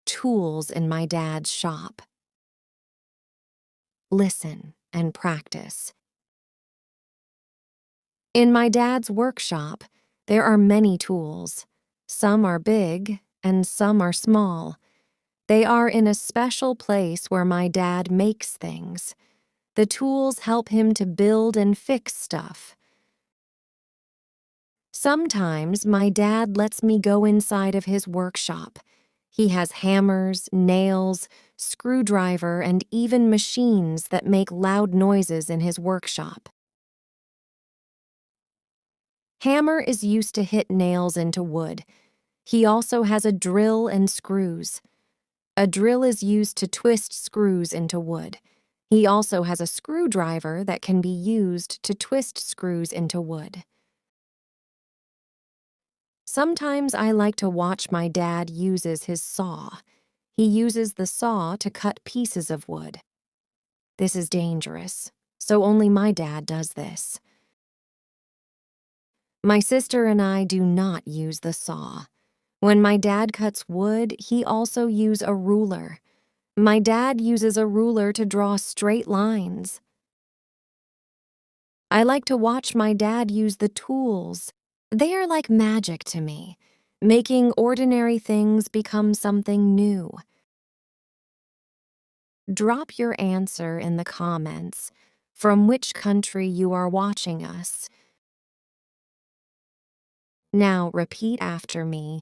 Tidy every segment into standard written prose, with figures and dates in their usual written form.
tools in my dad's shop. Listen and practice. In my dad's workshop, there are many tools. Some are big and some are small. They are in a special place where my dad makes things. The tools help him to build and fix stuff. Sometimes my dad lets me go inside of his workshop. He has hammers, nails, screwdriver, and even machines that make loud noises in his workshop. Hammer is used to hit nails into wood. He also has a drill and screws. A drill is used to twist screws into wood. He also has a screwdriver that can be used to twist screws into wood. Sometimes I like to watch my dad uses his saw. He uses the saw to cut pieces of wood. This is dangerous, so only my dad does this. My sister and I do not use the saw. When my dad cuts wood, he also uses a ruler. My dad uses a ruler to draw straight lines. I like to watch my dad use the tools. They are like magic to me, making ordinary things become something new. Drop your answer in the comments. From which country you are watching us. Now repeat after me.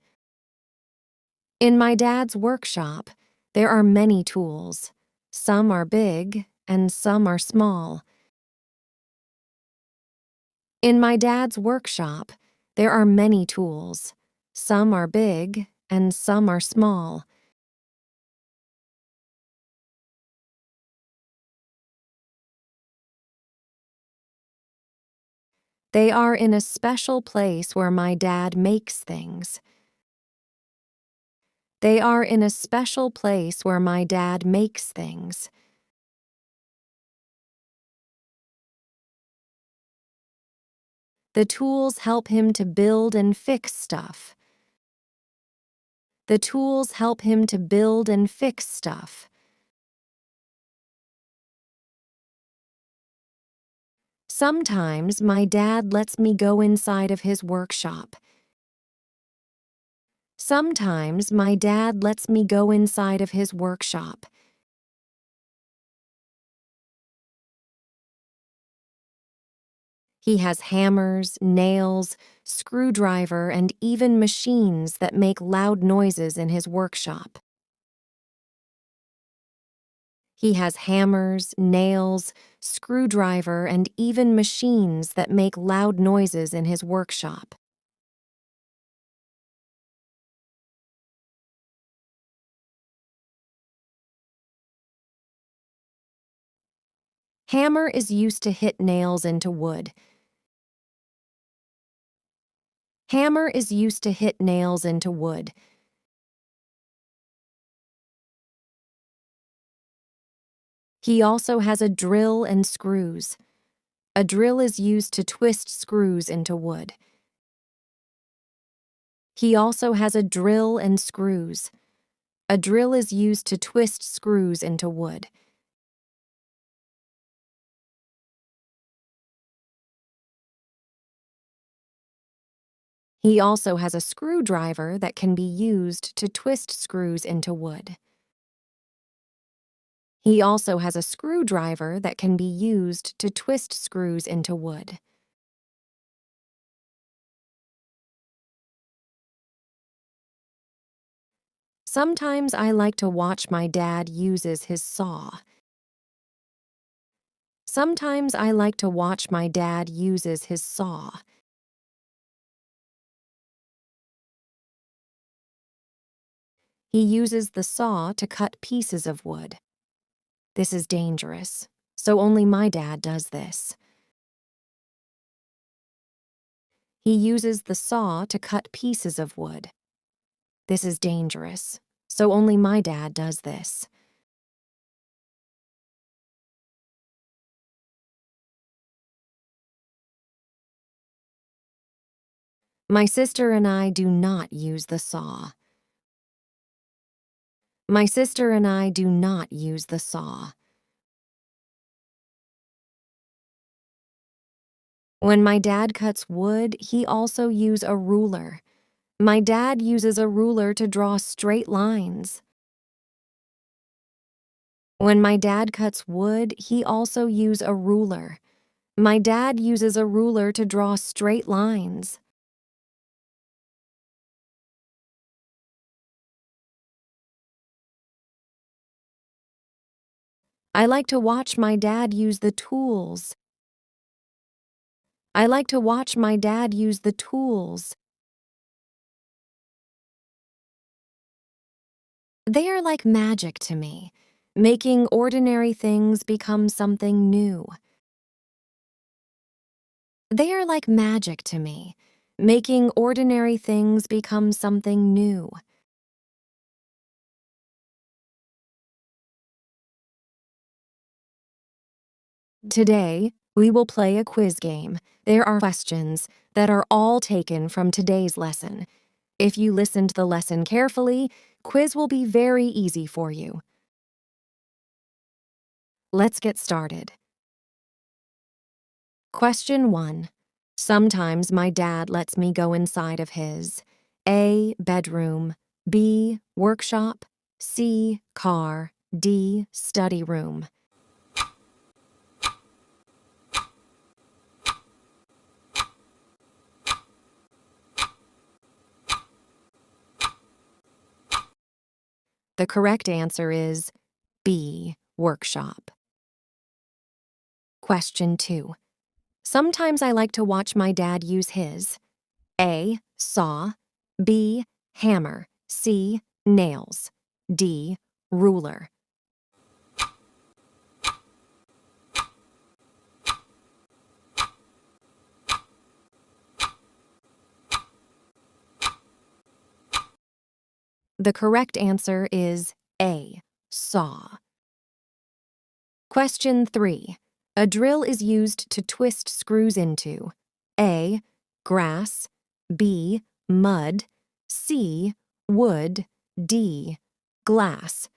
In my dad's workshop, there are many tools. Some are big and some are small. In my dad's workshop, there are many tools. Some are big and some are small. They are in a special place where my dad makes things. They are in a special place where my dad makes things. The tools help him to build and fix stuff. The tools help him to build and fix stuff. Sometimes my dad lets me go inside of his workshop. Sometimes my dad lets me go inside of his workshop. He has hammers, nails, screwdriver, and even machines that make loud noises in his workshop. He has hammers, nails, screwdriver, and even machines that make loud noises in his workshop. Hammer is used to hit nails into wood. Hammer is used to hit nails into wood. He also has a drill and screws. A drill is used to twist screws into wood. He also has a drill and screws. A drill is used to twist screws into wood. He also has a screwdriver that can be used to twist screws into wood. He also has a screwdriver that can be used to twist screws into wood. Sometimes I like to watch my dad uses his saw. Sometimes I like to watch my dad uses his saw. He uses the saw to cut pieces of wood. This is dangerous, so only my dad does this. He uses the saw to cut pieces of wood. This is dangerous, so only my dad does this. My sister and I do not use the saw. My sister and I do not use the saw. When my dad cuts wood, he also uses a ruler. My dad uses a ruler to draw straight lines. When my dad cuts wood, he also uses a ruler. My dad uses a ruler to draw straight lines. I like to watch my dad use the tools. I like to watch my dad use the tools. They are like magic to me, making ordinary things become something new. They are like magic to me, making ordinary things become something new. Today, we will play a quiz game. There are questions that are all taken from today's lesson. If you listen to the lesson carefully, quiz will be very easy for you. Let's get started. Question 1. Sometimes my dad lets me go inside of his A. Bedroom, B. Workshop, C. Car, D. Study room. The correct answer is B. Workshop. Question 2. Sometimes I like to watch my dad use his A. Saw, B. Hammer, C. Nails, D. Ruler. The correct answer is A. Saw. Question 3. A drill is used to twist screws into A. Grass, B. Mud, C. Wood, D. Glass.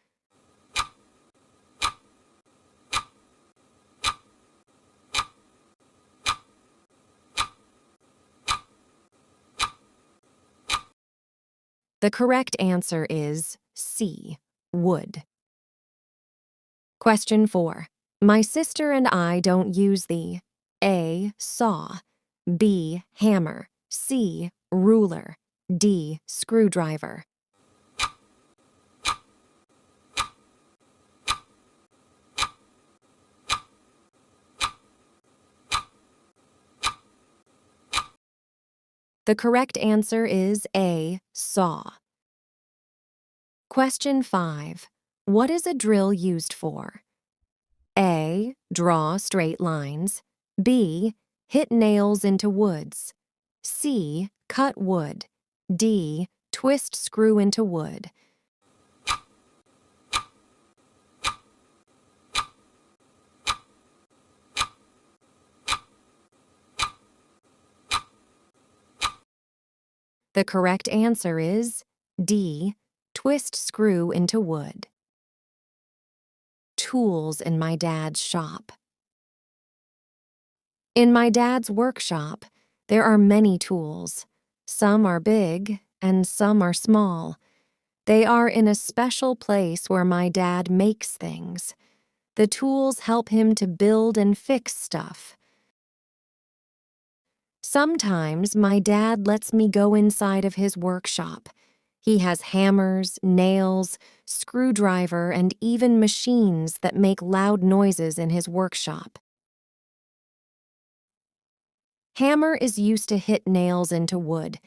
The correct answer is C. Wood. Question 4. My sister and I don't use the A. Saw, B. Hammer, C. Ruler, D. Screwdriver. The correct answer is A. Saw. Question 5. What is a drill used for? A. Draw straight lines, B. Hit nails into woods, C. Cut wood, D. Twist screw into wood. The correct answer is D. Twist screw into wood. Tools in my dad's shop. In my dad's workshop, there are many tools. Some are big and some are small. They are in a special place where my dad makes things. The tools help him to build and fix stuff. Sometimes my dad lets me go inside of his workshop. He has hammers, nails, screwdriver, and even machines that make loud noises in his workshop. Hammer is used to hit nails into wood.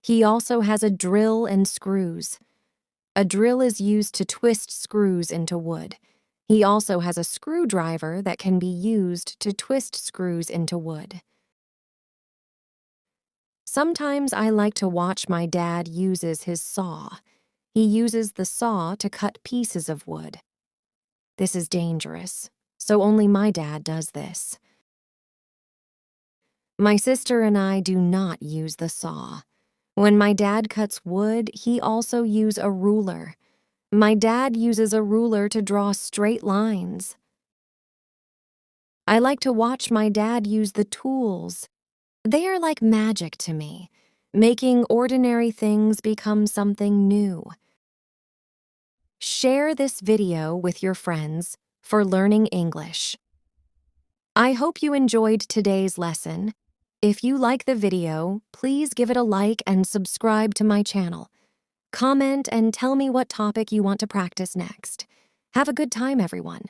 He also has a drill and screws. A drill is used to twist screws into wood. He also has a screwdriver that can be used to twist screws into wood. Sometimes I like to watch my dad uses his saw. He uses the saw to cut pieces of wood. This is dangerous, so only my dad does this. My sister and I do not use the saw. When my dad cuts wood, he also uses a ruler. My dad uses a ruler to draw straight lines. I like to watch my dad use the tools. They are like magic to me, making ordinary things become something new. Share this video with your friends for learning English. I hope you enjoyed today's lesson. If you like the video, please give it a like and subscribe to my channel. Comment and tell me what topic you want to practice next. Have a good time, everyone.